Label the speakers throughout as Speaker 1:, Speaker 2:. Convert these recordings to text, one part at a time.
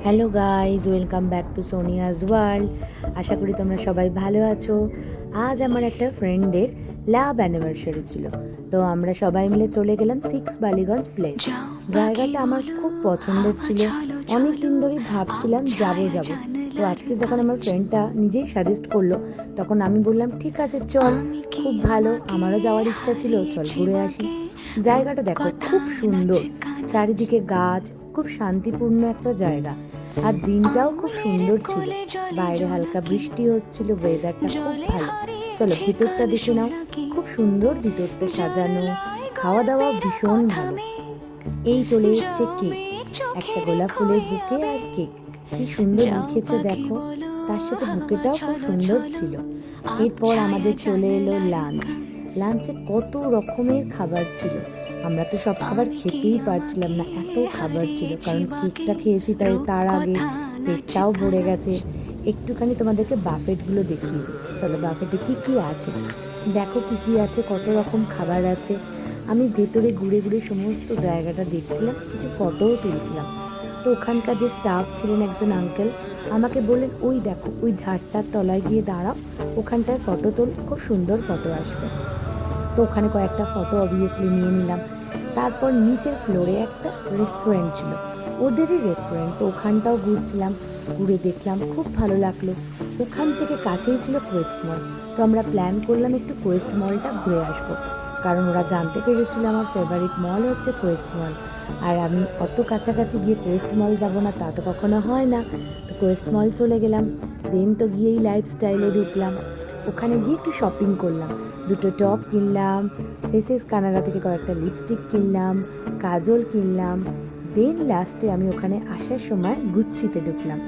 Speaker 1: Hello guys, welcome back to Sonia's world. আশা করি তোমরা সবাই ভালো আছো। আজ আমার একটা ফ্রেন্ডের লাভ অ্যানিভার্সারি ছিল, তো আমরা সবাই মিলে চলে গেলাম 6 বালিগঞ্জ প্লেস। জায়গাটা আমার খুব পছন্দের ছিল, অনেক দিন ধরেই ভাবছিলাম যাবো। তো আজকে যখন আমার ফ্রেন্ডটা নিজেই সাজেস্ট করলো, তখন আমি বললাম ঠিক আছে চল, খুব ভালো, আমারও যাওয়ার ইচ্ছা ছিল, চল ঘুরে আসি। জায়গাটা দেখো খুব সুন্দর, চারিদিকে গাছ, খুব শান্তিপূর্ণ একটা জায়গা। আর দিনটাও খুব সুন্দর ছিল, বাইরে হালকা বৃষ্টি হচ্ছিল, ওয়েদারটা খুব ভালো। চলো ভিতরটা দেখে নাও, খুব সুন্দর ভিতরটা সাজানো, খাওয়া দাওয়া ভীষণ ভালো। এই চলে এসছে কেক, একটা গোলাপ ফুলের বুকে আর কেক, কি সুন্দর লিখেছে দেখো, তার সাথে বুকেটাও খুব সুন্দর ছিল। এরপর আমাদের চলে এলো লাঞ্চ। লাঞ্চে কত রকমের খাবার ছিল, আমরা তো সব খাবার খেতেই পারছিলাম না, এত খাবার ছিল, কারণ কেকটা খেয়েছি তাই তার আগে পেটটাও ভরে গেছে। একটুখানি তোমাদেরকে বাফেটগুলো দেখিয়ে দিই, চলো বাফেটে কী কী আছে দেখো, কী কী আছে, কত রকম খাবার আছে। আমি ভেতরে ঘুরে ঘুরে সমস্ত জায়গাটা দেখছিলাম, কিছু ফটোও তুলছিলাম। তো ওখানকার যে স্টাফ ছিলেন, একজন আঙ্কেল আমাকে বললেন ওই দেখো ওই ঝাড়টার তলায় গিয়ে দাঁড়াও, ওখানটায় ফটো তোল, খুব সুন্দর ফটো আসবে। তো ওখানে কয়েকটা ফটো অবভিয়াসলি নিয়ে নিলাম। তারপর নিচের ফ্লোরে একটা রেস্টুরেন্ট ছিল, ওদেরই রেস্টুরেন্ট, তো ওখানটাও ঘুরছিলাম, ঘুরে দেখলাম, খুব ভালো লাগলো। ওখান থেকে কাছেই ছিল কোয়েস্ট মল, তো আমরা প্ল্যান করলাম একটু কোয়েস্ট মলটা ঘুরে আসবো, কারণ ওরা জানতে পেরেছিল আমার ফেভারিট মল হচ্ছে কোয়েস্ট মল। আর আমি অত কাছাকাছি গিয়ে কোয়েস্ট মল যাবো না তা তো কখনো হয় না। তো কোয়েস্ট মল চলে গেলাম, দেন তো গিয়েই লাইফস্টাইলে ঢুকলাম। ওখানে গিয়ে একটু শপিং করলাম, দুটো টপ কিনলাম, ফেসেস কানাডা থেকে কয়েকটা লিপস্টিক কিনলাম, কাজল কিনলাম। দেন লাস্টে আমি ওখানে আসার সময় গুচ্ছিতে ঢুকলাম,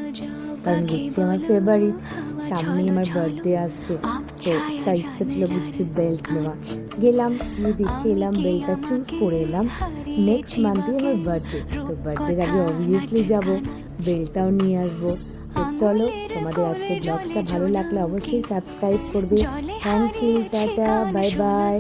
Speaker 1: কারণ গুচ্ছি আমার ফেভারিট, সামনেই আমার বার্থডে আসছে, তো একটা ইচ্ছা ছিল গুচ্ছির বেল্ট নেওয়া। গেলাম, গিয়ে দেখে এলাম, বেল্টটা চুজ করে এলাম। নেক্সট মান্থে আমার বার্থডে, তো বার্থডের আগে অবভিয়াসলি যাব, বেল্টটাও নিয়ে আসবো। তো চলো, তোমাদের আজকে ব্লগসটা ভালো লাগলে অবশ্যই সাবস্ক্রাইব করবে। Thank you, tata, bye by.